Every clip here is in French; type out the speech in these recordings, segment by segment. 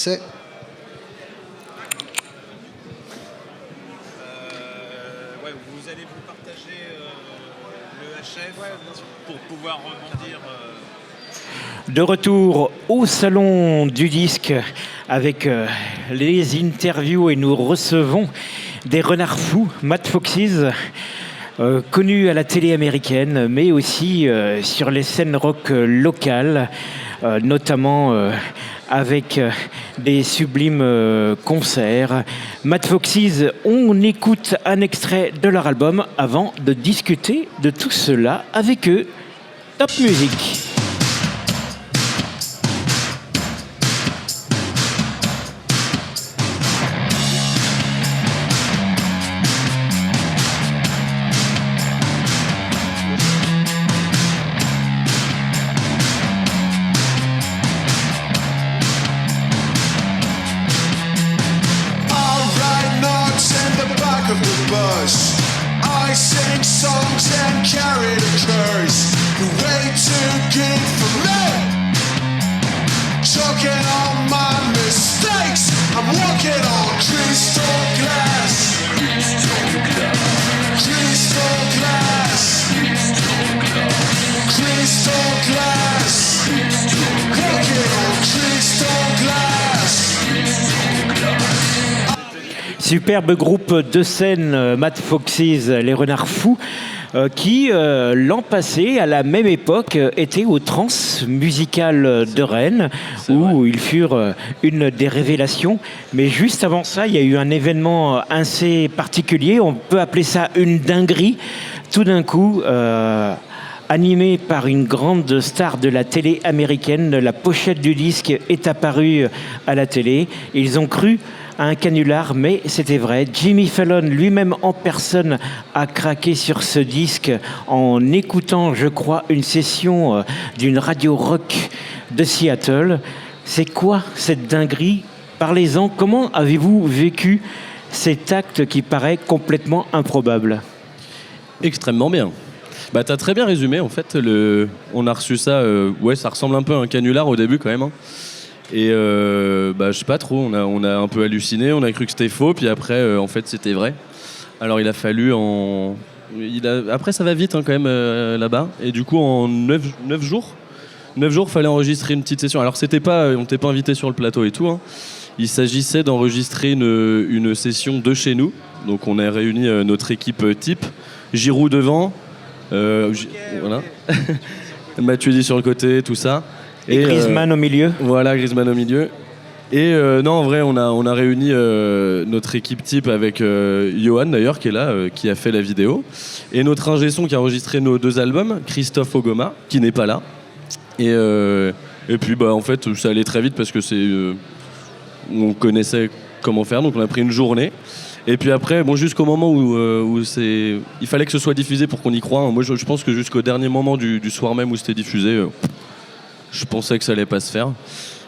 C'est... Vous allez vous partager le HF pour pouvoir rebondir. De retour au salon du disque avec les interviews et nous recevons des renards fous, Mad Foxes, connus à la télé américaine mais aussi sur les scènes rock locales, notamment avec des sublimes concerts. Mad Foxes, on écoute un extrait de leur album avant de discuter de tout cela avec eux. Top musique. I sing songs and carry the curse. You're way too good for me. Talking on my mistakes. I'm walking on crystal glass. Crystal glass. Crystal glass. Crystal glass. Walking on crystal glass. Superbe groupe de scène, Mad Foxes, les renards fous, qui l'an passé, à la même époque, étaient au Transmusical de Rennes, où ils furent une des révélations. Mais juste avant ça, il y a eu un événement assez particulier, on peut appeler ça une dinguerie. Tout d'un coup, animé par une grande star de la télé américaine, la pochette du disque est apparue à la télé. Ils ont cru à un canular, mais c'était vrai. Jimmy Fallon lui-même en personne a craqué sur ce disque en écoutant, je crois, une session d'une radio rock de Seattle. C'est quoi cette dinguerie? Parlez-en. Comment avez-vous vécu cet acte qui paraît complètement improbable? Extrêmement bien. Bah, t'as très bien résumé, en fait. On a reçu ça, ça ressemble un peu à un canular au début, quand même. Hein. Et je sais pas trop, on a un peu halluciné, on a cru que c'était faux, puis après, en fait, c'était vrai. Alors, il a fallu Après, ça va vite, hein, quand même, là-bas. Et du coup, en 9 jours, fallait enregistrer une petite session. Alors, on n'était pas invité sur le plateau et tout, hein. Il s'agissait d'enregistrer une session de chez nous. Donc, on a réuni notre équipe type. Giroud devant, voilà. Matuidi sur le côté, tout ça. Et Griezmann au milieu. Voilà, Griezmann au milieu. Et non, en vrai, on a réuni notre équipe type avec Johan, d'ailleurs, qui est là, qui a fait la vidéo. Et notre ingé son qui a enregistré nos 2 albums, Christophe Ogoma, qui n'est pas là. Et puis, en fait, ça allait très vite parce que on connaissait comment faire, donc on a pris une journée. Et puis après, jusqu'au moment où il fallait que ce soit diffusé pour qu'on y croie. Moi, je pense que jusqu'au dernier moment du soir même où c'était diffusé, je pensais que ça allait pas se faire.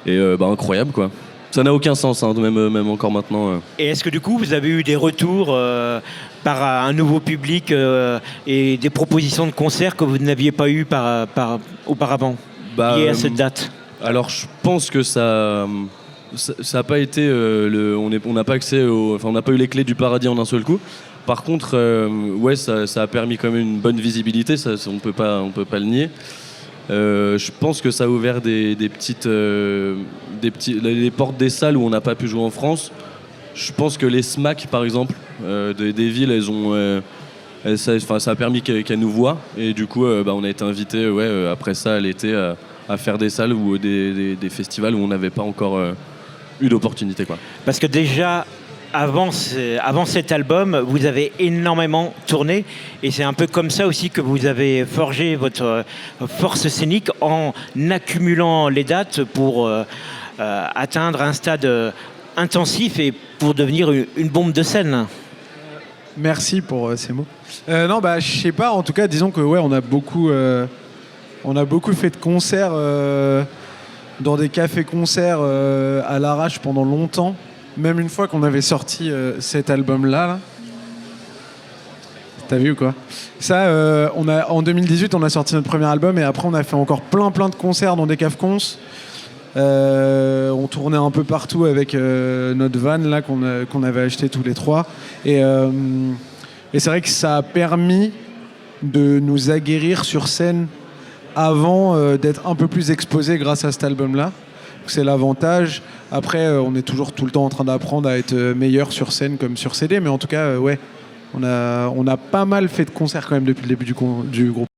Et incroyable, quoi. Ça n'a aucun sens, hein, même encore maintenant. Et est-ce que du coup, vous avez eu des retours par un nouveau public et des propositions de concerts que vous n'aviez pas eu auparavant, liées à cette date? Alors, je pense que ça n'a pas été... on n'a pas accès on n'a pas eu les clés du paradis en un seul coup. Par contre, ça a permis quand même une bonne visibilité, ça, on peut pas le nier. Je pense que ça a ouvert des portes des salles où on n'a pas pu jouer en France. Je pense que les SMAC, par exemple, des villes, ça a permis qu'elles nous voient. Et du coup, on a été invités après ça à l'été à faire des salles ou des festivals où on n'avait pas encore eu d'opportunité, quoi. Parce que déjà, avant cet album, vous avez énormément tourné et c'est un peu comme ça aussi que vous avez forgé votre force scénique en accumulant les dates pour atteindre un stade intensif et pour devenir une bombe de scène. Merci pour ces mots. Non, je sais pas. En tout cas, disons que on a beaucoup fait de concerts dans des cafés-concerts à l'arrache pendant longtemps. Même une fois qu'on avait sorti cet album-là. Là. T'as vu ou quoi? Ça, en 2018, on a sorti notre premier album et après, on a fait encore plein de concerts dans des caves-cons. On tournait un peu partout avec notre van là qu'on avait acheté tous les trois. Et c'est vrai que ça a permis de nous aguerrir sur scène avant d'être un peu plus exposés grâce à cet album-là. C'est l'avantage. Après, on est toujours tout le temps en train d'apprendre à être meilleur sur scène comme sur CD, mais en tout cas, ouais, on a pas mal fait de concerts quand même depuis le début du groupe.